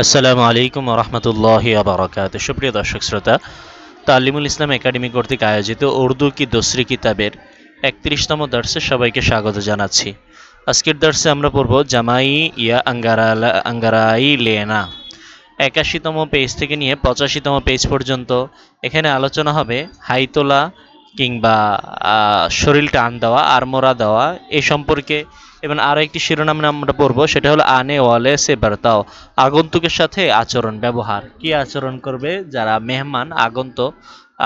আসসালামু আলাইকুম রহমতুল্লাহি আবরাকাত। সুপ্রিয় দর্শক শ্রোতা, তালিমুল ইসলাম একাডেমি কর্তৃক আয়োজিত উর্দু কি দোসরি কিতাবের ৩১তম দর্শে সবাইকে স্বাগত জানাচ্ছি। আজকের দর্শে আমরা পড়ব জামাই ইয়া আঙ্গারাই লেনা। ৮১তম পেজ থেকে নিয়ে ৮৫তম পেজ পর্যন্ত এখানে আলোচনা হবে হাই তোলা কিংবা শরীর টান দেওয়া, আড়মোড়া দেওয়া এ সম্পর্কে। এবং আরও একটি শিরোনাম আমরা পড়ব, সেটা হলো আনে ওয়ালে সে বার্তাও, আগন্তুকের সাথে আচরণ ব্যবহার। কি আচরণ করবে যারা মেহমান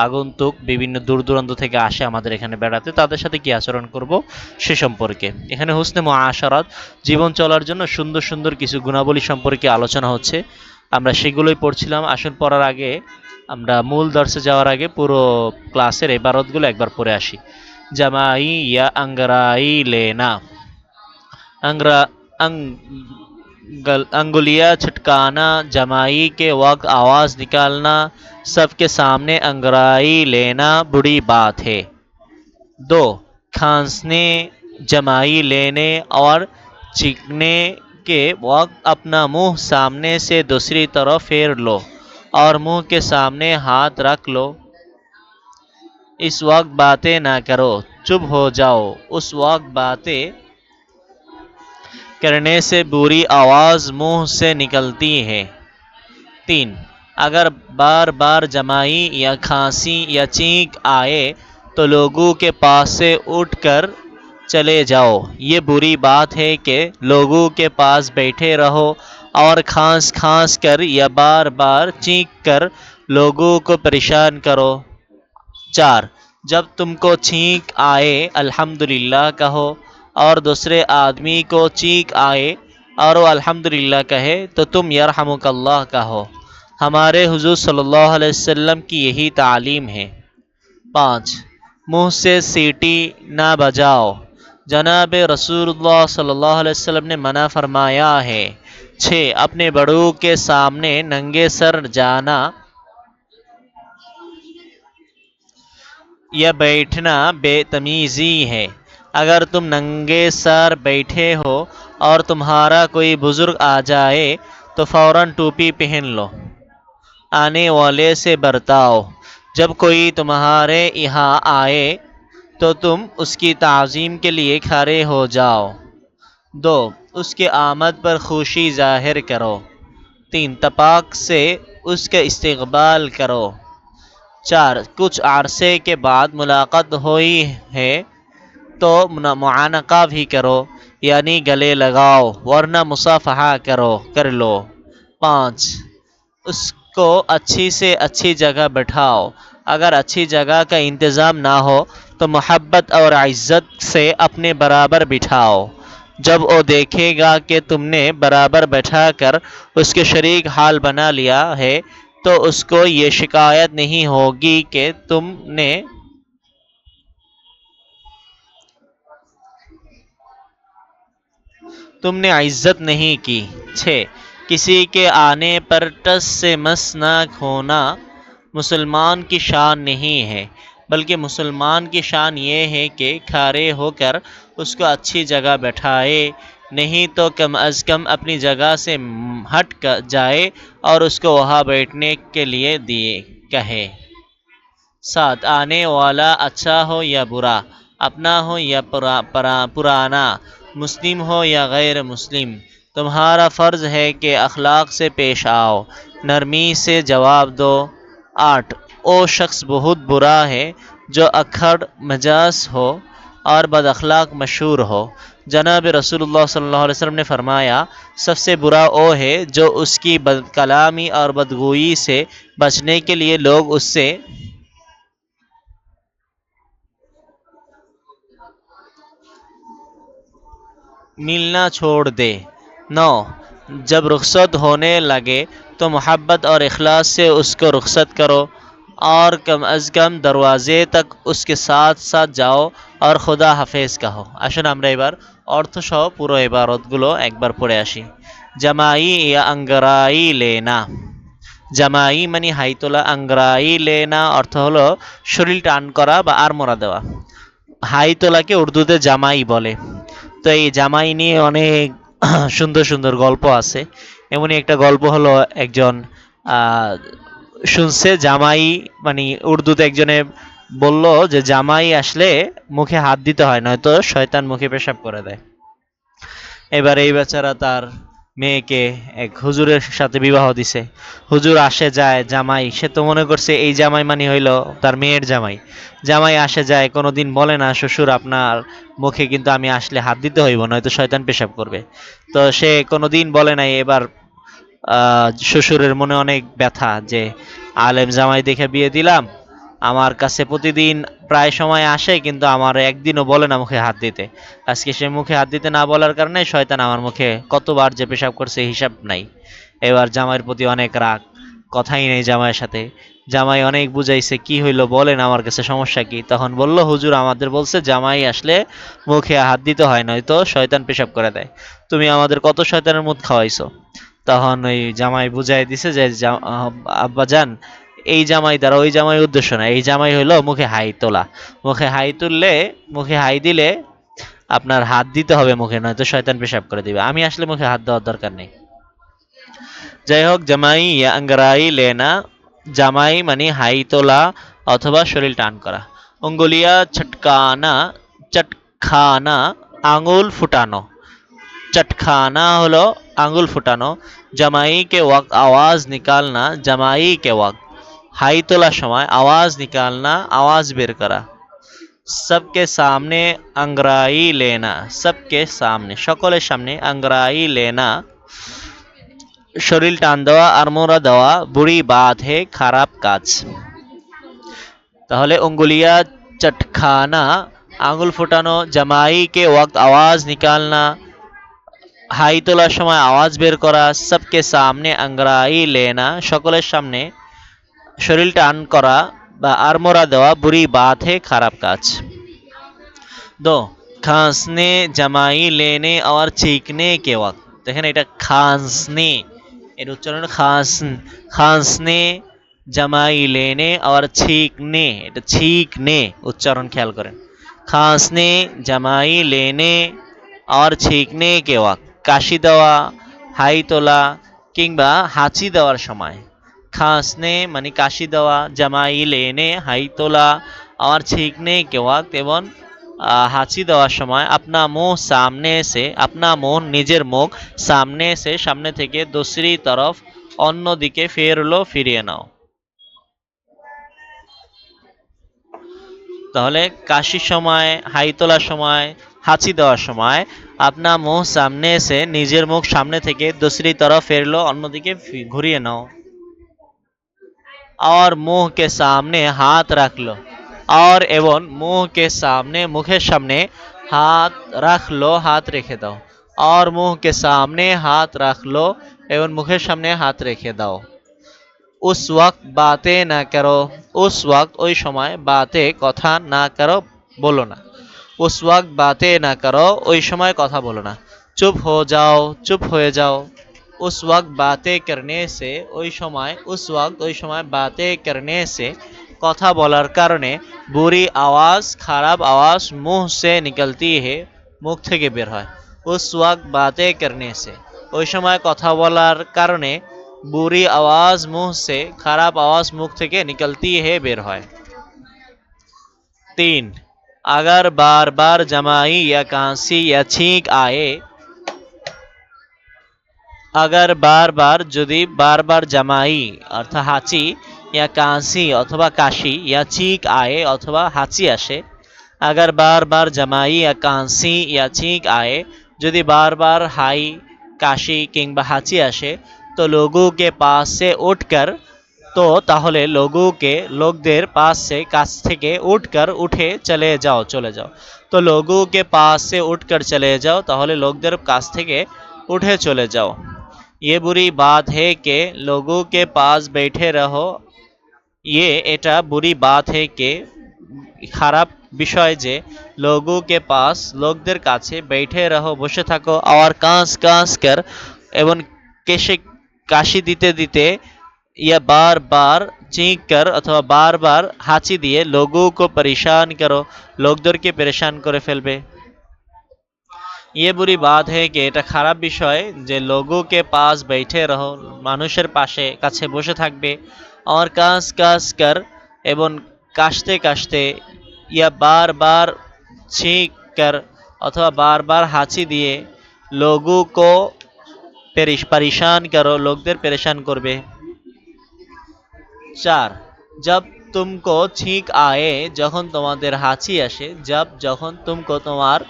আগন্তুক বিভিন্ন দূর দূরান্ত থেকে আসে আমাদের এখানে বেড়াতে, তাদের সাথে কি আচরণ করব সে সম্পর্কে। এখানে হুসনে মুআশারাত, জীবন চলার জন্য সুন্দর সুন্দর কিছু গুণাবলী সম্পর্কে আলোচনা হচ্ছে। আমরা সেগুলোই পড়ছিলাম। আসুন পড়ার আগে আমরা মূল দর্শে যাওয়ার আগে পুরো ক্লাসের ইবারতগুলো একবার পড়ে আসি। জামাই ইয়া আঙ্গরাই লেনা। अंगरा अंगुलियां छटकाना, जमाई के वक्त आवाज़ निकालना, सबके सामने अंगड़ाई लेना बुरी बात है। दो, खांसने, जमाई लेने और चीखने के वक्त अपना मुंह सामने से दूसरी तरफ फेर लो और मुंह के सामने हाथ रख लो। इस वक्त बातें ना करो, चुप हो जाओ। उस वक्त बातें करने से बुरी आवाज़ मुंह से निकलती है। तीन, अगर बार बार जमाई या खांसी या चीख आए तो लोगों के पास से उठकर चले जाओ। ये बुरी बात है कि लोगों के पास बैठे रहो और खांस खांस कर या बार बार चीख कर लोगों को परेशान करो। चार, जब तुमको छींक आए अल्हम्दुलिल्लाह कहो और दूसरे आदमी को चीख आए और वो अल्हम्दुलिल्लाह कहे तो तुम यरहमुकल्लाह कहो। हमारे हुजूर सल्लल्लाहु अलैहि वसल्लम की यही तालीम है। पाँच, मुंह से सीटी ना बजाओ, जनाब रसूलुल्लाह सल्लल्लाहु अलैहि वसल्लम ने मना फरमाया है। छः, अपने बड़ों के सामने नंगे सर जाना यह बैठना बेतमीज़ी है। अगर तुम नंगे सर बैठे हो और तुम्हारा कोई बुज़ुर्ग आ जाए तो फ़ौरन टोपी पहन लो। आने वाले से बरताओ, जब कोई तुम्हारे यहाँ आए तो तुम उसकी ताज़ीम के लिए खड़े हो जाओ। दो, उसके आमद पर खुशी ज़ाहिर करो। तीन, तपाक से उसका इस्तकबाल करो। चार, कुछ अरसे के बाद मुलाकात हुई है तो मुआनका भी करो, यानी गले लगाओ, वरना मुसाफहा कर लो। पाँच, उसको अच्छी से अच्छी जगह बैठाओ। अगर अच्छी जगह का इंतज़ाम ना हो तो मोहब्बत और इज़्ज़त से अपने बराबर बिठाओ। जब वो देखेगा कि तुमने बराबर बैठा कर उसके शरीक हाल बना लिया है तो उसको ये शिकायत नहीं होगी कि तुमने इज्जत नहीं की। छः, किसी के आने पर टस से मस न होना मुसलमान की शान नहीं है, बल्कि मुसलमान की शान ये है कि खड़े होकर उसको अच्छी जगह बैठाए, नहीं तो कम अज़ कम अपनी जगह से हट कर जाए और उसको वहाँ बैठने के लिए दिए कहे। साथ, आने वाला अच्छा हो या बुरा, अपना हो या पुराना, मुस्लिम हो या गैर मुस्लिम, तुम्हारा फ़र्ज़ है कि अखलाक से पेश आओ, नरमी से जवाब दो। आठ, वो शख्स बहुत बुरा है जो अखड़ मजाज हो और बद अखलाक मशहूर हो। जनाब रसूलुल्लाह सल्लल्लाहु अलैहि वसल्लम ने फरमाया, सबसे बुरा वो है जो उसकी बदकलामी और बदगोई से बचने के लिए लोग उससे मिलना छोड़ दे। 9, जब रुखसत होने लगे तो मोहब्बत और इखलास से उसको रुखसत करो और कम अज़ कम दरवाजे तक उसके साथ साथ जाओ और खुदा হাফেজ कहो। আসুন আমরা এবার অর্থসহ পুরো ইবারতগুলো একবার পড়ে আসি। জামাই ইয়া আঙ্গরাই লেনা। জামাই মানে হাইতোলা, আঙ্গরাই লেনা অর্থ হলো শরীর টান করা বা আড়মোড়া দেওয়া। হাইতোলাকে উর্দুতে জামাই বলে। তো এই জামাই নিয়ে অনেক সুন্দর সুন্দর গল্প আছে। এমনই একটা গল্প হলো, একজন আহ, শুনছে জামাই, মানে উর্দুতে একজনে বলল যে জামাই আসলে মুখে হাত দিতে হয়, নয়তো শয়তান মুখে পেশাব করে দেয়। এবার এই বেচারা তার মেয়েকে এক হুজুরের সাথে বিবাহ দিছে। হুজুর আসে যায় জামাই, সে তো মনে করছে এই জামাই মানে হইল তার মেয়ের জামাই। জামাই আসে যায়, কোনোদিন বলে না শ্বশুর আপনার মুখে কিন্তু আমি আসলে হাত দিতে হইব, নয়তো শয়তান পেশাব করবে। তো সে কোনোদিন বলে নাই। এবার শ্বশুরের মনে অনেক ব্যথা যে আলেম জামাই দেখে বিয়ে দিলাম, আমার কাছে প্রতিদিন প্রায় সময় আসে কিন্তু আমার একদিনও বলে না মুখে হাত দিতে। আজকে সে মুখে হাত দিতে না বলার কারণে শয়তান আমার মুখে কতবার যে পেশাব করছে হিসাব নাই। এবার জামাইয়ের প্রতি অনেক রাগ, কথাই নেই জামাইয়ের সাথে। জামাই অনেক বুঝাইছে কি হইলো বলেন আমার কাছে সমস্যা কি। তখন বলল হুজুর আমাদের বলছে জামাই আসলে মুখে হাত দিতে হয়, নয়তো শয়তান পেশাব করে দেয়। তুমি আমাদের কত শয়তানের মুদ খাওয়াইছো। তখন ওই জামাই বুঝাই দিছে যে আব্বাজান, এই জামাই দ্বারা ওই জামাই উদ্দেশ্য না, এই জামাই হইলো মুখে হাই তোলা। মুখে হাই তুললে, মুখে হাই দিলে আপনার হাত দিতে হবে মুখে, নয়তো শয়তান পেশাব করে দিবে। আমি আসলে মুখে হাত দেওয়ার দরকার নেই। যাই হোক, জামাই ইয়া আঙ্গরাই লেনা, জামাই মানে হাই তোলা অথবা শরীর টান করা। অঙ্গুলিয়া ছটকানা, চটখানা, আঙুল ফুটানো। चटखाना হলো আঙ্গুল ফুটানো। জামাই কে ওয়াক্ত আওয়াজ নিকালনা, জামাই কে ওয়াক্ত হাই তোলার সময় আওয়াজ নিকালনা, আওয়াজ বের করা। सबके सामने अंगराई लेना, सबके सामने সকলের সামনে अंगराई लेना শরীর টান দেওয়া, আড়মোড়া দেওয়া বুড়ি বাত হে, খারাপ কাজ। তাহলে অঙ্গুলিয়া চটখানা, আঙুল ফোটানো, জামাই কে ওয়াক্ত আওয়াজ নিকালনা, হাই তোলার সময় আওয়াজ বের করা, সবকে সামনে আঙ্গরাই লেনা সকলের সামনে শরীর টান করা বা আড়মোড়া দেওয়া বুড়ি বাত হে, খারাপ কাজ। दो, खांसने, जमाई लेने और छींकने के वक्त। দেখেন এটা খাंसने, এর উচ্চারণ খাস, খাंसने, জামাই লেনে আর छींकने, এটা छींकने উচ্চারণ খেয়াল করেন। খাंसने, জামাই লেনে আর छींकने के वक्त, কাশি দেওয়া, হাই তোলা কিংবা হাঁচি দেওয়ার সময়। খাंसने মানে কাশি দেওয়া, জামাই লেনে হাই তোলা, আর छींकने के वक्त এবং হাঁচি দেওয়ার সময় আপনা মুখ সামনে সে, আপনা মুখ নিজের মুখ, সামনে সে সামনে থেকে, দূসরি তরফ অন্যদিকে, ফেরলো ফিরিয়ে নাও। তাহলে কাশির সময়, হাই তোলার সময়, হাঁচি দেওয়ার সময় আপনা মুখ সামনে এসে নিজের মুখ সামনে থেকে দূসরি তরফ ফেরলো অন্যদিকে ঘুরিয়ে নাও। और मुंह के सामने हाथ रख लो, और एवं मुंह के सामने मुखेर सामने हाथ रख लो, हाथ रेखे दाओ। और मुंह के सामने हाथ रख लो एवं मुखेर सामने हाथ रेखे दाओ। उस वक्त बातें ना करो, उस वक्त ওই সময় বাতে কথা না করো, বলো না। उस वक्त बातें ना करो, ওই সময় কথা বলো না। চুপ हो जाओ, চুপ হয়ে যাও। उस वक्त बातें करने से ওই সময়, उस वक्त ওই সময় बातें करने से কথা বলার কারণে বুরি আওয়াজ, খারাপ আওয়াজ মুখ से निकलती है, মুখ থেকে বের হয়। उस वक्त बातें करने से ওই সময় কথা বলার কারণে बुरी आवाज मुंह से, खराब आवाज मुख থেকে निकलती है, বের হয়। 3, अगर बार बार जमाई या कांसी या छींक आए, अगर बार बार যদি বারবার জামাই অর্থাৎ হাঁচি, या কাশি অথবা কাশি, या छींक आए অথবা হাঁচি আসে। अगर बार बार जमाई या कांसी या छींक आए, যদি বারবার হাই, কাশি কিংবা হাঁচি আসে, तो लोगों के पास से उठकर, তো তাহলে লোগোকে লোকদের পাশ से কাছ থেকে, উঠकर উঠে, চলে যাও চলে যাও। তো लोगों के पास से उठकर चले जाओ, তাহলে লোকদের কাছ থেকে উঠে চলে যাও। ये बुरी बात है कि लोगों के पास बैठे रहो, ये এটা বুড়ি বাত হে কে খারাপ বিষয় যে, লোগো কে পাস লোকদের কাছে, बैठे रहो বসে থাকো, और কাঁস কাঁস কর এবং কেশে কাশি দিতে দিতে, या बार बार चीख कर অথবা বারবার হাঁচি দিয়ে, लोगों को परेशान करो লোকদেরকে পরেশান করে ফেলবে। ये बुरी बात है कि এটা খারাপ বিষয় যে लोगों के पास बैठे रहो, মানুষের পাশে কাছে বসে থাকবে, और কাজ কাজ কর এবং কাশতে কাশতে, या बार बार छींक कर अथवा बार बार हांची दिए लोगों को परेशान करो, लोकদের परेशान করবে। 4 जब तुमको छींक आए, যখন তোমাদের হাঁচি আসে, जब যখন तुमको তোমার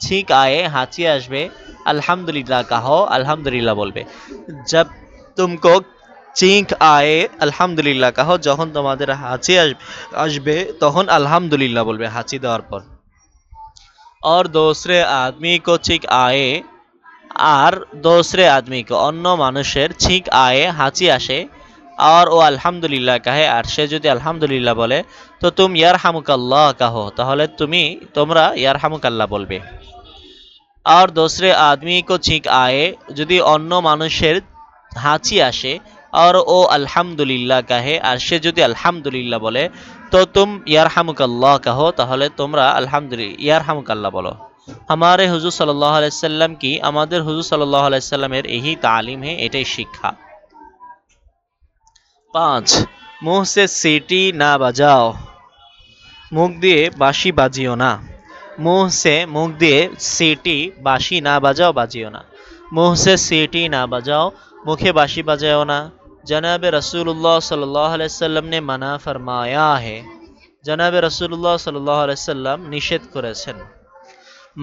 छींक आए হাঁচি আসবে, अल्हम्दुलिल्लाह कहो, अल्हम्दुलिल्लाह বলবে। जब तुमको छींक आए अल्हम्दुलिल्लाह कहो, যখন তোমাদের হাঁচি আসবে তখন अल्हम्दुलिल्लाह বলবে হাঁচি দেওয়ার পর। और दूसरे आदमी को छींक आए, আর दूसरे आदमी को অন্য মানুষের छींक आए হাঁচি আসে, और ও अल्हम्दुलिल्लाह कहे, আর সে যদি अल्हम्दुलिल्लाह বলে, তো तुम ইয়ারহামুকাল্লাহ कहो, তাহলে তোমরা ইয়ারহামুকাল্লাহ বলবে। और दूसरे आदमी को छींक आए, যদি অন্য মানুষের হাঁচি আসে, और ও अल्हम्दुलिल्लाह कहे, আর সে যদি अल्हम्दुलिल्लाह বলে, तो तुम ইয়ারহামুকাল্লাহ कहो, তাহলে তোমরা अल्हम्दुलिल्लाह ইয়ারহামুকাল্লাহ বলো। हमारे हुजूर सल्लल्लाहु अलैहि वसल्लम की, আমাদের হুজুর সাল্লাল্লাহু আলাইহি সাল্লামের यही तालीम है, এটাই শিক্ষা। 5 मुंह से सीटी ना बजाओ, মুখ দিয়ে বাঁশি বাজিও না। মুখ সে মুখ দিয়ে सीटी বাঁশি না বাজাও, বাজিও না। মুখ সে सीटी ना बजाओ, মুখে বাঁশি বাজাও না। जनाब रसूलुल्लाह सल्लल्लाहु अलैहि वसल्लम ने मना फरमाया है, जनाब रसूलुल्लाह सल्लल्लाहु अलैहि वसल्लम নিষেধ করেছেন।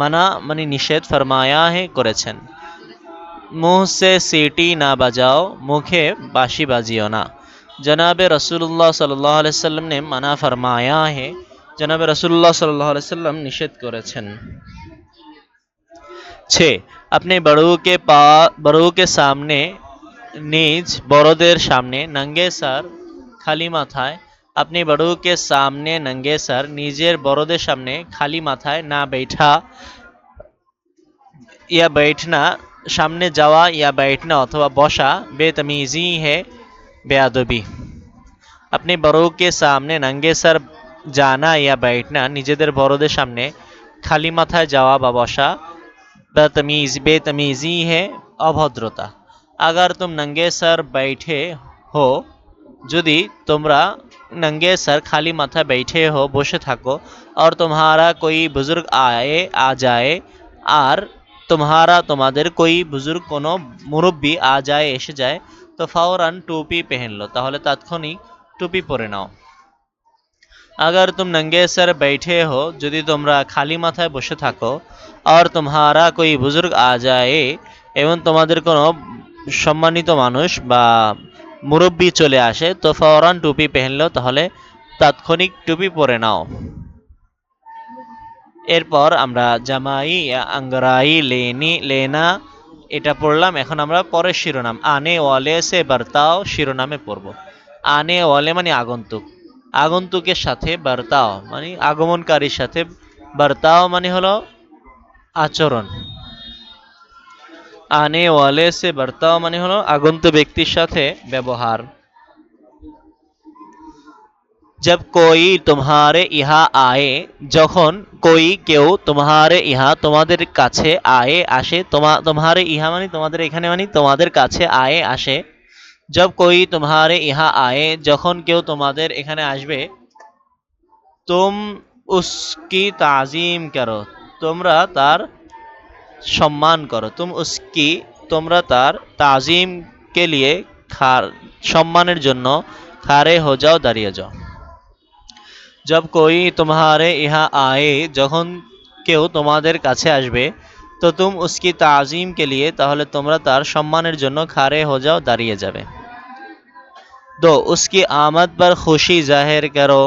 মানা মানে নিষেধ, फरमाया है করেছেন। मुंह से सीटी ना बजाओ, मुखे बाशी बाजियो ना। जनाब रसूलुल्लाह सल्लल्लाहु अलैहि वसल्लम ने मना फरमाया है, जनाब रसूलुल्लाह सल्लल्लाहु अलैहि वसल्लम निषेध করেছেন। 6 अपने बड़ों के सामने, নিজ বড়দের সামনে, नंगे सर খালি মাথায়, अपने बड़ों के सामने नंगे सर, নিজের বড়দের সামনে খালি মাথায় না बैठा या बैठना, सामने जावा या बैठना अथवा बसा, बेतमीजी है, बेअदबी। अपने बड़ों के सामने नंगे सर जाना या बैठना, নিজেদের বড়দের সামনে খালি মাথায় যাওয়া বা বসা, बेतमीजी है, अभद्रता। अगर तुम नंगे सर बैठे हो, যদি তোমরা नंगे सर खाली माथा बैठे हो বসে থাকো, और तुम्हारा कोई बुजुर्ग आए आ जाए, আর तुम्हारा তোমাদের कोई बुजुर्ग কোনো মুরব্বী आ जाए এসে যায়, তো फौरन टोपी पहन लो, তাহলে তাৎক্ষণিক টুপি পরে নাও। अगर तुम नंगे सर बैठे हो, যদি তোমরা খালি মাথায় বসে থাকো, और तुम्हारा कोई बुजुर्ग आ जाए, এবং তোমাদের কোনো সম্মানিত মানুষ বা মুরব্বী চলে আসে, তো ফওরান টুপি পহনলো, তাহলে তাৎক্ষণিক টুপি পরে নাও। এরপর আমরা জামাই আঙ্গরাই লেনা এটা পড়লাম। এখন আমরা পরের শিরোনাম আনে ওয়ালে সে বার্তাও শিরোনামে পড়ব। আনে ওয়ালে মানে আগন্তুক, আগন্তুকের সাথে বার্তাও মানে আগমনকারীর সাথে, বার্তাও মানে হলো আচরণ। আনে ওয়ালে সে বার্তাও মানে হলো আগন্তুক ব্যক্তির সাথে ব্যবহার। जब कोई तुम्हारे यहाँ आए, যখন कोई কেউ তোমারে ইহা তোমাদের কাছে আয়ে আসে, তোমারে ইহা মানে তোমাদের এখানে মানে তোমাদের কাছে আয়ে আসে। जब कोई तुम्हारे यहाँ आए, যখন কেউ তোমাদের এখানে আসবে, तुम उसकी ताजीम करो, তোমরা তার সম্মান করো। तुम उसकी তোমরা তার ताजीम के लिए সম্মানের জন্য খাড়ে हो जाओ, দাঁড়িয়ে যাও। जब कोई तुम्हारे यहाँ आए, যখন কেউ তোমাদের কাছে আসবে, তো तुम उसकी ताजीम के लिए তাহলে তোমরা তার সম্মানের জন্য খাড়ে हो जाओ, দাঁড়িয়ে যাবে। 2 उसकी आमद पर खुशी जाहिर करो,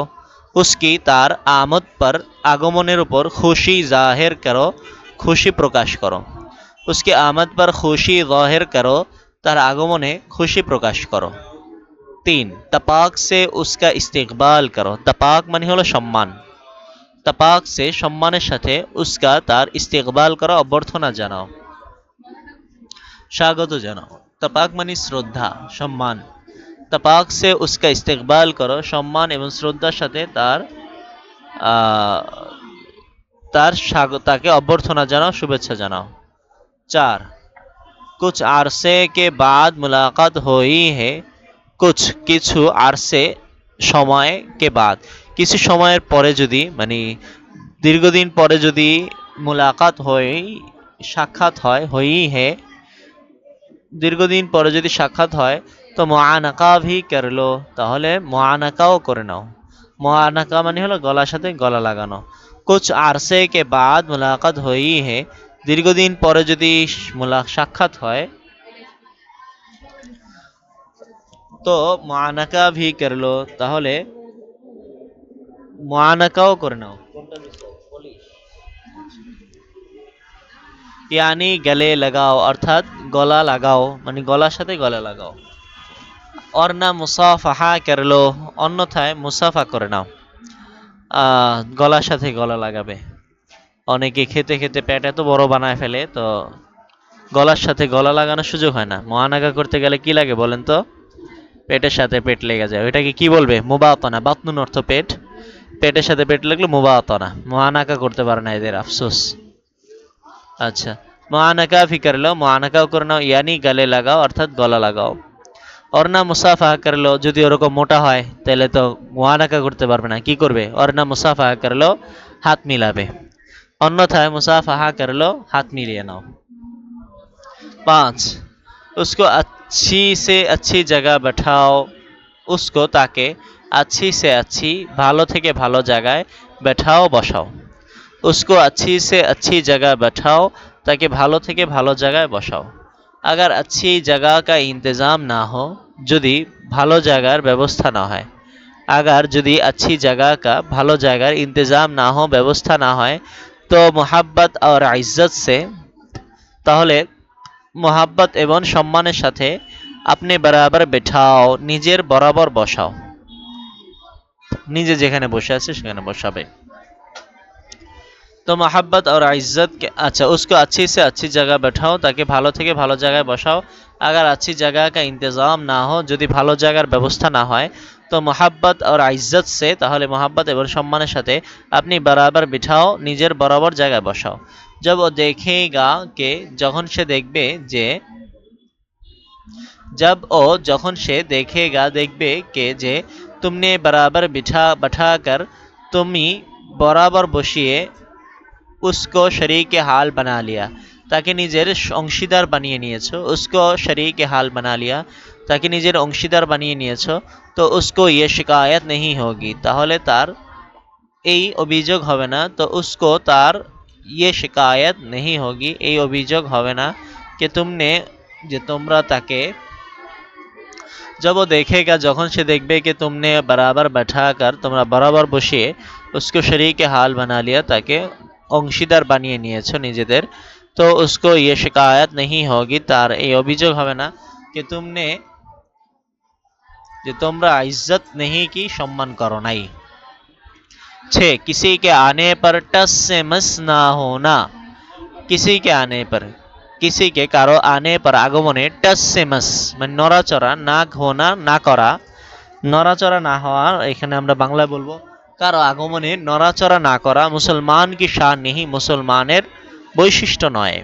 उसकी তার আমদ पर আগমনের উপর খুশি জাহির করো, খুশি প্রকাশ করো। उसकी आमद पर खुशी जाहिर करो, তার আগমনে খুশি প্রকাশ করো। 3 तपाक से उसका इस्तेकबाल करो, तपाक মানে হলো সম্মান, तपाक से সম্মানের সাথে उसका তার ইস্তেকবাল করো, অভ্যর্থনা জানাও, স্বাগত জানাও। तपाक মানে শ্রদ্ধা, সম্মান। तपाक से उसका इस्तेकबाल करो, সম্মান এবং শ্রদ্ধার সাথে তার ताके अभ्यर्थना जानाओ शुभेच्छा जानाओ 4 कुछ आरसे के बाद मुलाकात हुई है कुछ किछु आरसे समय के बाद किसी সময়ের পরে যদি মানে দীর্ঘদিন পরে যদি মুলাকাত হয় সাক্ষাৎ হয় হই হে দীর্ঘদিন পরে যদি সাক্ষাৎ হয় তো মুআনাকা ভি করলো তাহলে মুআনাকাও করে নাও মুআনাকা মানে হলো গলার সাথে গলা লাগানো कुछ আরসে के बाद मुलाकात हुई है দীর্ঘদিন পরে যদি সাক্ষাৎ হয় তো মুআনাকা ভি করলো তাহলে মুআনাকাও করে নাও यानी गले लगाओ अर्थात गला लगाओ मानी गलार साथे गला लगाओ और ना मुसाफाहा कर लो अन्यथाय मुसाफा करे नाओ गलार साथे गला लागाबे অনেকে খেতে খেতে পেট এত বড় বানায় ফেলে তো গলার সাথে গলা লাগানোর সুযোগ হয় না মুআনাকা করতে গেলে কি লাগে বলেন তো পেটের সাথে পেট লেগে যায় ওইটাকে কি বলবে মুবাতানা বাতনুন অর্থ পেট পেটের সাথে পেট লাগলে মুবাতানা মুআনাকা করতে পারে না এদের আফসোস अच्छा मुआनका भी कर लो मुआनकाও করে নাও यानी गले लगाओ अर्थात गला लगाओ और ना मुसाफा कर लो যদি ওরকম মোটা হয় তাহলে তো মুআনাকা করতে পারবে না কি করবে और ना मुसाफा कर लो हाथ मिलाবে अन्यথায় मुसाफा कर लो हाथ मिलिए नाओ 5 उसको अच्छी से अच्छी जगह बैठाओ उसको ताके अच्छी से अच्छी ভালো থেকে ভালো জায়গায় बैठाओ বসাও उसको अच्छी से अच्छी जगह बैठाओ ताकि भालो थेके भालो जगह बसाओ अगर अच्छी जगह का इंतज़ाम ना हो यदि भालो जगह व्यवस्था ना है अगर यदि अच्छी जगह का भालो जगह इंतज़ाम ना हो व्यवस्था ना हो तो मोहब्बत और इज्जत से ताहले मोहब्बत एवं सम्मानेर साथे अपने बराबर बैठाओ निजेर बराबर बसाओ निजे जेखाने बसे आछे सेखाने बसाबे तो मोहब्बत और इज्जत के अच्छा उसको अच्छी से अच्छी जगह बैठाओ ताकि भालो थेके भालो जगह बसाओ अगर अच्छी जगह का इंतज़ाम ना हो यदि भालो जगह व्यवस्था ना हो तो मोहब्बत और इज्जत से ताहले मोहब्बत एवं सम्मानेर साथे अपनी बराबर बिठाओ निजेर बराबर जगह बसाओ जब वो देखेगा कि जखन से देखबे जे जब वो जखन से देखेगा देखबे के जे तुमने बराबर बैठा कर तुमी बराबर बसिए उसको शरीक हाल बना लिया ताकि निजेर अंशीदार बनिए निয়েছো उसको शरीक हाल बना लिया ताकि निजेर अंशीदार बनिए निয়েছো तो उसको ये शिकायत नहीं होगी ताहले तार এই অভিযোগ হবে না तो उसको तार ये शिकायत नहीं होगी এই অভিযোগ হবে না कि तुमने যে তোমরা তাকে जब वो देखेगा जखन से देखबे कि तुमने बराबर बैठा कर तुम्हारा बराबर बसिए उसको शरीक हाल बना लिया ताकि अंशीदार बनिए निয়েছো নিজেদের तो उसको ये शिकायत नहीं होगी तार ये अभियोग হবে ना कि तुमने যে তোমরা इज्जत नहीं की सम्मान करो नहीं 6 किसी के आने पर टस से मस ना होना किसी के आने पर किसी के कारो आने पर आगमने टस से मस মানে নড়াচড়া না হোনা না করা নড়াচড়া না হওয়া এখানে আমরা বাংলায় বলবো কারো আগমনে নড়াচড়া না করা মুসলমান की शान नहीं मुसलमानेर বৈশিষ্ট্য নয়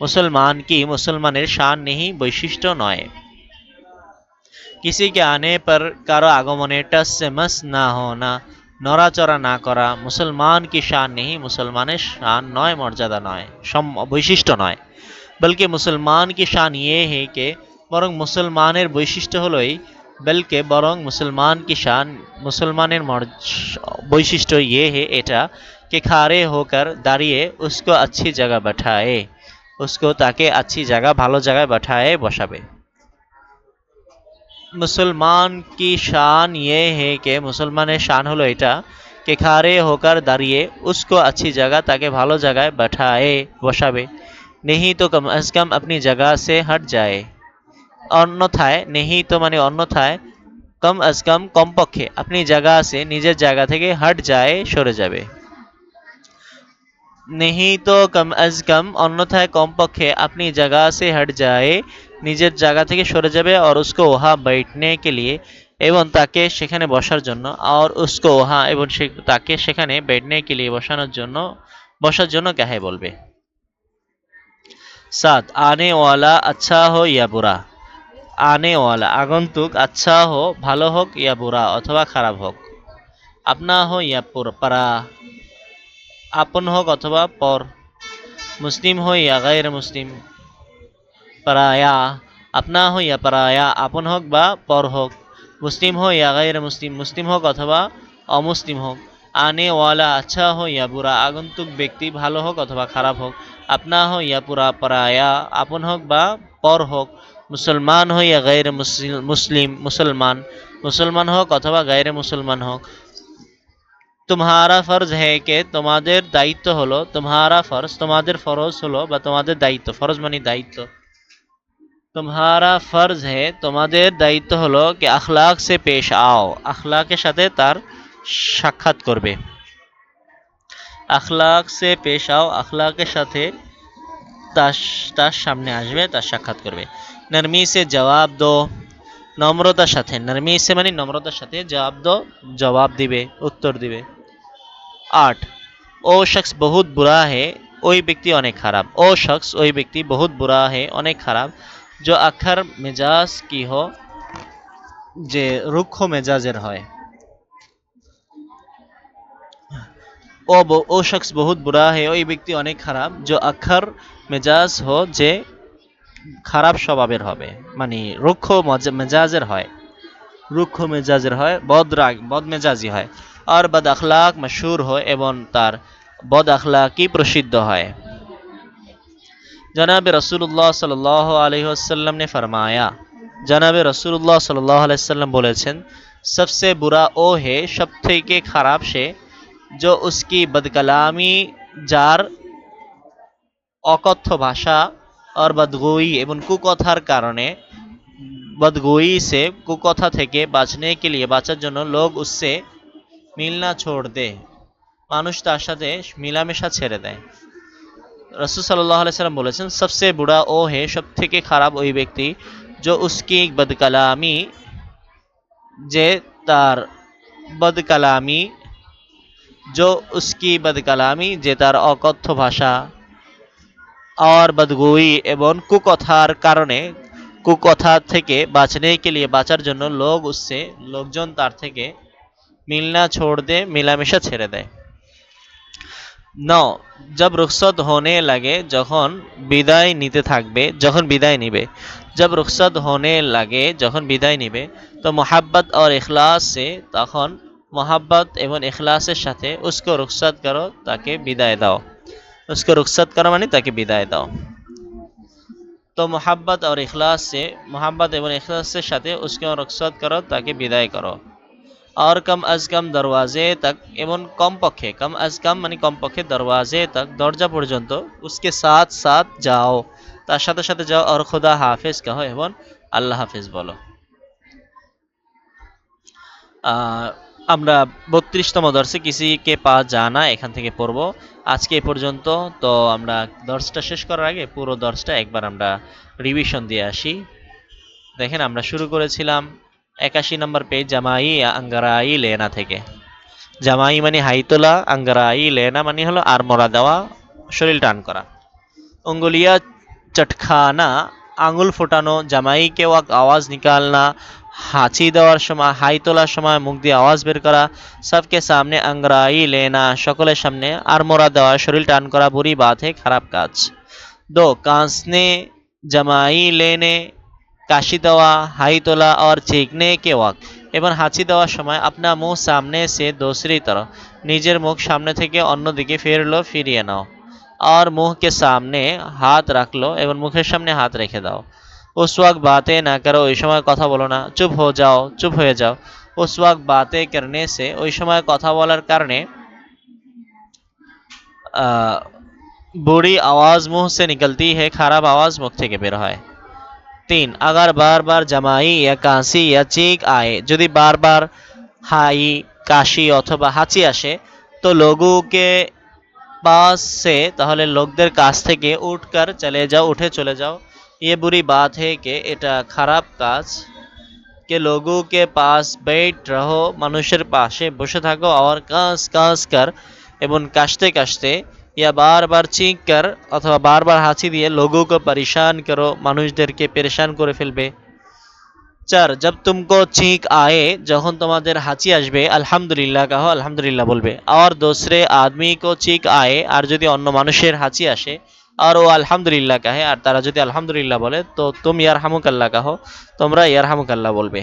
मुसलमान की मुसलमानेर शान नहीं বৈশিষ্ট্য নয় किसी के आने पर कारो आगमने टस से मस ना होना নড়াচড়া না করা मुसलमान की शान नहीं मुसलमानेर शान नय मर्यादा नय বৈশিষ্ট্য নয় बल्कि मुसलमान की शान ये है कि बरং मुसलमानेर বৈশিষ্ট্য হলোই बल्कि बरং मुसलमान की शान मुसलमानेर वैशिष्ट्य ये है एटा कि खड़े होकर दाঁড়িয়ে उसको अच्छी जगह बैठाए उसको ताके अच्छी जगह भालो जगह बैठाए बसाबे मुसलमान की शान ये है कि मुसलमानेर शान हलो एटा कि खड़े होकर दाঁড়িয়ে उसको अच्छी जगह ताके भालो जगह बैठाए बसाबे नहीं तो कम अज कम अपनी जगह से हट जाए अन्यथाय नहीं तो माने अन्यथाय कम अज कम कमपक्षे अपनी जगह से निजेर जगह थेके हट जाए सरे जाबे नहीं तो कम अज कम अन्यथाय कमपक्षे अपनी जगह से हट जाए निजेर जगह थेके सरे जाबे और उसको वहाँ बैठने के लिए एवं ताके सेखाने बसार जन्य और उसको वहाँ एवं ताके सेखाने बैठने के लिए बसानोर जन्य বসার জন্য কাহে বলবে। 7 आने वाला अच्छा हो या बुरा। आने वाला আগন্তুক আচ্ছা হো ভালো হোক ইয়া বুরা অথবা খারাপ হোক। আপনা হো ইয়া পরা আপন হোক অথবা পর। মুসলিম হো ইয়া গায়র মুসলিম। पराया अपना हो या पराया আপন হোক বা পর হোক। মুসলিম हो या गैर मुस्लिम মুসলিম হোক অথবা অমুসলিম হোক। आने वाला अच्छा हो या बुरा আগন্তুক ব্যক্তি ভালো হোক অথবা খারাপ হোক। अपना हो या पूरा पराया আপন হোক বা পর হোক। মুসলমান हो या गैर मुस्लिम मुसलमान মুসলমান হোক অথবা গায়রে মুসলমান হোক। तुम्हारा फर्ज है कि তোমাদের দায়িত্ব হলো तुम्हारा फर्ज তোমাদের ফরজ হলো বা তোমাদের দায়িত্ব ফরজ মানে দায়িত্ব। तुम्हारा फर्ज है তোমাদের দায়িত্ব হলো कि अखलाक से पेश आओ अखलाकेर সাথে তার সাক্ষাৎ করবে। अखलाक से पेश आओ अखलाकेर সাথে তার সামনে আসবে তার সাক্ষাৎ করবে। नरमी से जवाब दो নম্রতার সাথে नरमी से মানে নম্রতার সাথে জবাব দো জবাব দিবে উত্তর দিবে। 8 ও শখস বহুত বুরা হে ওই ব্যক্তি অনেক খারাপ। ও শখস ওই ব্যক্তি বহুত বুরা হে অনেক খারাপ। जो अखर मेजाज की हो যে রুক্ষ মেজাজের হয়। ও শখস বহুত বুরা হে ওই ব্যক্তি অনেক খারাপ। जो अखर মেজাজ হো যে খারাপ স্বভাবের হবে মানে রুক্ষ মেজাজের হয় রুক্ষ মেজাজের হয় বদ মেজাজি হয়। আর বদ আখলাক মশহুর হয় এবং তার বদ আখলাকি প্রসিদ্ধ হয়। जनाब रसूलुल्लाह सल्लल्लाहु अलैहि वसल्लम ने फरमाया जनाब रसूलुल्लाह सल्लल्लाहु अलैहि वसल्लम बोलेছেন सबसे बुरा ओ है सब থেকে খারাপ সে जो उसकी बदकलामी যার অকথ্য ভাষা और बदगोई एवं কুকথার কারণে बदगोई से কুকথা থেকে বাঁচने के लिए বাঁচার জন্য लोग उससे मिलना छोड़ दे মানুষ তার সাথে মিলামেশা ছেড়ে দেয়। रसूल सल्लल्लाहु अलैहि वसल्लम बोलेছেন सबसे बुरा ओ है सब থেকে খারাপ ওই ব্যক্তি जो उसकी बदकलामी যে তার बदकलामी जो उसकी बदकलामी যে তার অকথ্য ভাষা और बदगोई এবং কুকথার কারণে কুকথা থেকে বাঁচने के लिए বাঁচার জন্য লোকজন তার থেকে মিলনা छोड़ दे মিলামেশা ছেড়ে দেয়। 9 जब रुखसत होने लगे যখন বিদায় নিতে থাকবে যখন বিদায় নিবে जब रुखसत होने लगे যখন বিদায় নিবে তো मोहब्बत और इखलास से তখন मोहब्बत এবং इखलाসের সাথে उसको रुखसत करो তাকে বিদায় দাও। उसको रुखसत करो মানে তাকে বিদায় দাও। तो मोहब्बत एवं इखलास से साथे उसके रुखसत करो ताकि विदाय करो। और कम अज कम दरवाजे तक एवं कम पक्षे कम अज कम मानी कम पक्षे दरवाजे तक दरजा पर्यन्त उसके साथ साथ जाओ तार साथे साथे जाओ और खुदा हाफिज कहो एवं আল্লাহ হাফিজ বলো। আমরা 32তম দর্শে किसी के पास जाना এখান থেকে পড়ব। আজকে এই পর্যন্ত। তো আমরা দর্শটা শেষ করার আগে পুরো দর্শটা একবার আমরা রিভিশন দিয়ে আসি। দেখেন আমরা শুরু করেছিলাম 81 নম্বর পেজ জামাই আঙ্গারাই লেনা থেকে। জামাই মানে হাইতোলা আঙ্গারাই লেনা মানে হলো আরমোড়া দেওয়া শরীর টান করা। उंगलियां चटखाना आंगुल फुटानो জামাই के वक्त आवाज निकालना হাঁচি দেওয়ার সময় হাই তোলার সময় মুখ দিয়ে আওয়াজ বের করা सबके सामने अंगड़ाई लेना সকলের সামনে আড়মোড়া দেওয়া শরীর টান করা বুরি বাত है খারাপ কাজ। 2 कांसने जमाई लेने কাশি দেওয়া হাই তোলা और चीखने के वक्त এবং হাঁচি দেওয়ার সময় अपना मुंह सामने से दूसरी तरफ নিজের মুখ সামনে থেকে অন্যদিকে ফিরিয়ে নাও और मुंह के सामने हाथ रख लो एवं मुखेर सामने हाथ रेखे दाओ। उस वक्त बातें ना करो ওই সময় কথা বলো না। চুপ হয়ে যাও उस वक्त बातें करने से ওই সময় কথা বলার কারণে बुरी आवाज मुंह से निकलती है খারাপ आवाज मुख থেকে বের হয়। 3 अगर बार बार जमाई या काशी या चीख आए यदि बार बार हाई काशी अथवा हांची আসে तो लोगों के पास से তাহলে লোকদের কাছ থেকে उठकर चले जाओ उठे चले जाओ। ये बुरी बात है कि এটা খারাপ কাজ के लोगों के पास बैठ रहो মানুষের পাশে বসে থাকো और কাঁস কাঁস कर এবং কাশতে কাশতে या बार बार चीख कर अथवा बार बार हांची दिए लोगों को परेशान करो, মানুষদেরকে পেরেশান করে ফেলবে। 4 जब तुमको छींक आए, যখন তোমাদের হাঁচি আসবে আলহামদুলিল্লাহ कहो, আলহামদুলিল্লাহ বলবে। और दूसरे आदमी को छींक आए, আর যদি অন্য মানুষের হাঁচি আসে আর ও আলহামদুলিল্লাহ कहे আর তারা যদি আলহামদুলিল্লাহ বলে তো तुम ইয়ারহামুকাল্লাহ कहो, তোমরা ইয়ারহামুকাল্লাহ বলবে।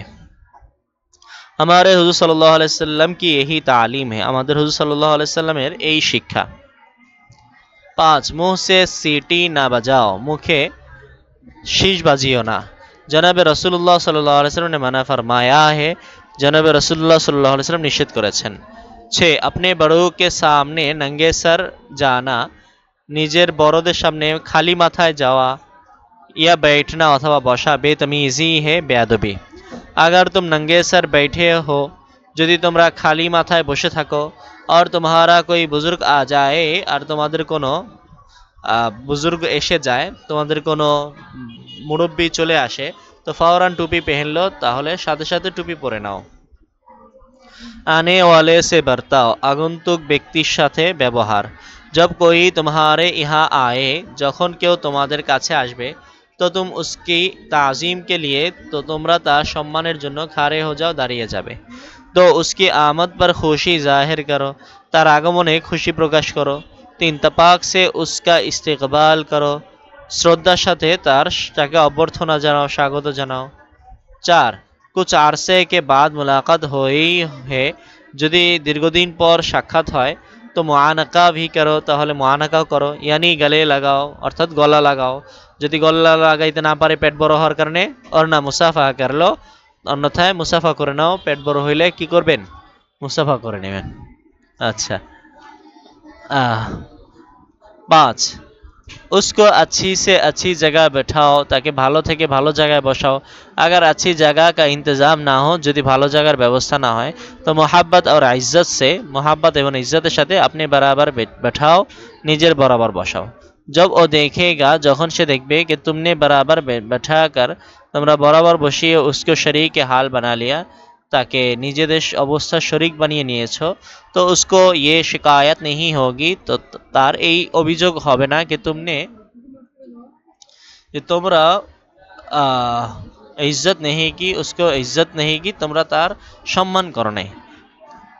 हमारे हुजूर सल्लल्लाहु अलैहि वसल्लम की यही तालीम है, আমাদের হুজুর সাল্লাল্লাহু আলাইহি সাল্লামের এই শিক্ষা। 5 मुंह से सीटी ना बजाओ, मुखे शीश बाजियो ना। जनाब रसूलुल्लाह सल्लल्लाहु अलैहि वसल्लम ने मना फरमाया है, जनाब रसूलुल्लाह सल्लल्लाहु अलैहि वसल्लम निषेध করেছেন। 6 अपने बड़ों के सामने नंगे सर जाना, নিজের বড়দের সামনে খালি মাথায় যাওয়া या बैठना अथवा बसा बेतमीजी है, बेअदबी। अगर तुम नंगे सर बैठे हो, यदि তোমরা খালি মাথায় বসে থাকো, और तुम्हारा कोई बुजुर्ग आ जाए और তোমাদের কোনো बुजुर्ग এসে যায়, তোমাদের কোনো মুরব্বী চলে আসে, তো ফওরান টুপি पहन लो, তাহলে সাথে সাথে টুপি পরে নাও। आने वाले से बर्ताव, आगंतुक ব্যক্তির সাথে ব্যবহার। जब कोई तुम्हारे यहाँ आए, যখন কেউ তোমাদের কাছে আসবে, तो तुम उसकी ताज़ीम के लिए, तो তোমরা তার সম্মানের জন্য খাড়ে हो जाओ, দাঁড়িয়ে যাবে। तो उसकी आमद पर खुशी जाहिर करो, তার আগমনে খুশি প্রকাশ করো। 3 तपाक से उसका इस्तकबाल करो, শ্রদ্ধার সাথে তাকে অভ্যর্থনা জানাও, স্বাগত জানাও। 4 कुछ আরসে के बाद मुलाकात हुई है, যদি দীর্ঘদিন পর সাক্ষাৎ হয়, তো মুআনাকা ভি করো, তাহলে মুআনাকাও করো, यानी গলে লাগাও, অর্থাৎ গলা লাগাও। যদি গলা লাগাইতে না পারে পেট বড় হওয়ার কারণে, और না মুসাফা করলো, অন্যথায় মুসাফা করে নাও, পেট বড় হইলে কি করবেন, মুসাফা করে নেবেন। আচ্ছা। 5 उसको अच्छी से अच्छी जगह बैठाओ, ताकि ভালো থেকে ভালো জায়গায় বসাও। अगर अच्छी जगह का इंतज़ाम ना हो, যদি ভালো জায়গার ব্যবস্থা না হয়, তো मोहब्बत और इज्जत से, मोहब्बत এবং ইজ্জতের সাথে अपने बराबर बैठाओ, নিজের বরাবর বসাও। जब वो देखेगा, যখন সে দেখবে कि तुमने बराबर बैठा कर, তোমরা বরাবর বসিয়ে उसको शरीक हाल बना लिया, তাকে নিজেদের অবস্থা শরিক বানিয়ে নিয়েছো, তো उसको ये शिकायत नहीं होगी, তো তার এই অভিযোগ হবে না कि तुमने, তোমরা इज्जत नहीं की, उसको इज्जत नहीं की, তোমরা তার সম্মান করো নাই।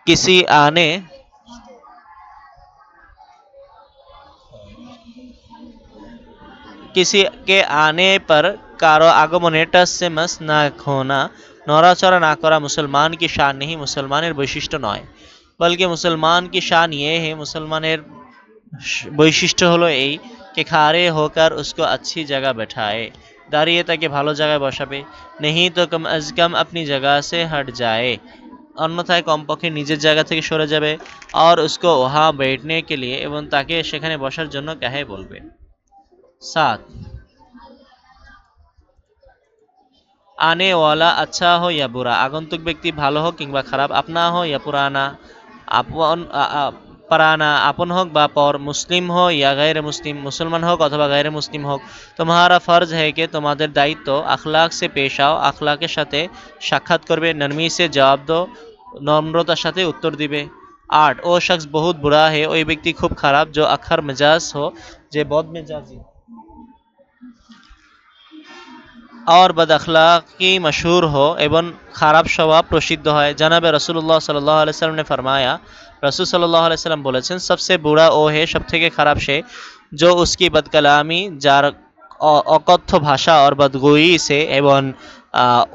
किसी आने किसी के आने पर कारो আগমনে टस से मस না होना, নড়াচড়া না করা মুসলমান की शान नहीं, মুসলমানের বৈশিষ্ট্য নয়। बल्कि मुसलमान की शान ये है, मुसलमाনের বৈশিষ্ট্য হলো এই कि खारे होकर उसको अच्छी जगह बैठाए, दाঁড়িয়ে তাকে ভালো জায়গায় বসাবে। नहीं तो कम अज कम अपनी जगह से हट जाए, অন্যথায় কমপক্ষে নিজের জায়গা থেকে সরে যাবে। और उसको वहाँ बैठने के लिए, এবং তাকে সেখানে বসার জন্য কাহে বলবে। 7 आने वाला अच्छा हो या बुरा, আগন্তুক ব্যক্তি ভালো হোক কিংবা খারাপ, আপনা हो या पुराना, আপন पराना, আপন হোক বা পর, মুসলিম हो या गैर मुस्लिम, মুসলমান হোক অথবা गैर मुस्लिम হোক, तुम्हारा फर्ज है कि তোমাদের দায়িত্ব আখলাক से पेश आओ, আখলাকের সাথে সাক্ষাৎ করবে, नरमी से जवाब दो, নম্রতার সাথে উত্তর দিবে। 8 ও শখস বহুত বুরা है, ওই ব্যক্তি খুব খারাপ, जो अखर मिजाज हो, যে বদ মেজাজি और बदअखलाकी मशहूर हो, एवं खराब स्वभाव प्रसिद्ध है। जनाब रसूलुल्लाह सल्लल्लाहु अलैहि वसल्लम ने फरमाया, रसूल सल्लल्लाहु अलैहि वसल्लम बोलेছেন, सबसे बुरा ও है, सब থেকে খারাপ সে, जो उसकी बदकलामी, যার অকথ্য ভাষা, और बदगोई से, एवं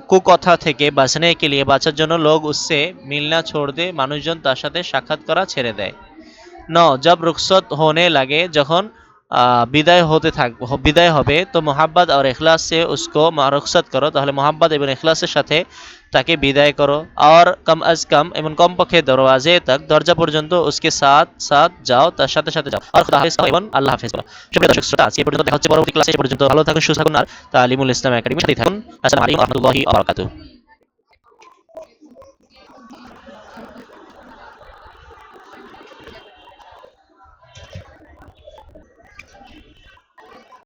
কুকথা থেকে বাঁচने के लिए, বাঁচার জন্য लोग उससे मिलना छोड़ दे, মানুষজন তার সাথে সাক্ষাৎ করা ছেড়ে দেয়। 9 जब रुखसत होने लगे, যখন বিদায় হতে বিদায় হবে, তো মোহাব্বত আর ইখলাস से उसको রুখসত করো, তাহলে মোহাব্বত এবং ইখলাসের সাথে তাকে বিদায় করো। और कम अज कम, এবং কমপক্ষে দরওয়াজে তক, দরজা পর্যন্ত उसके साथ साथ যাও, তার সাথে সাথে যাও। और खुदा हाफिज এবং আল্লাহ হাফেজ বলো। সুপ্রিয় দর্শক শ্রোতা, আজকে পর্যন্ত দেখা হচ্ছে পরবর্তী ক্লাসে, পর্যন্ত ভালো থাকুন, সুস্থ থাকুন, আর তালিমুল ইসলাম একাডেমির সাথে থাকুন। আসসালামু আলাইকুম ওয়া রাহমাতুল্লাহি ওয়া বারাকাতুহু।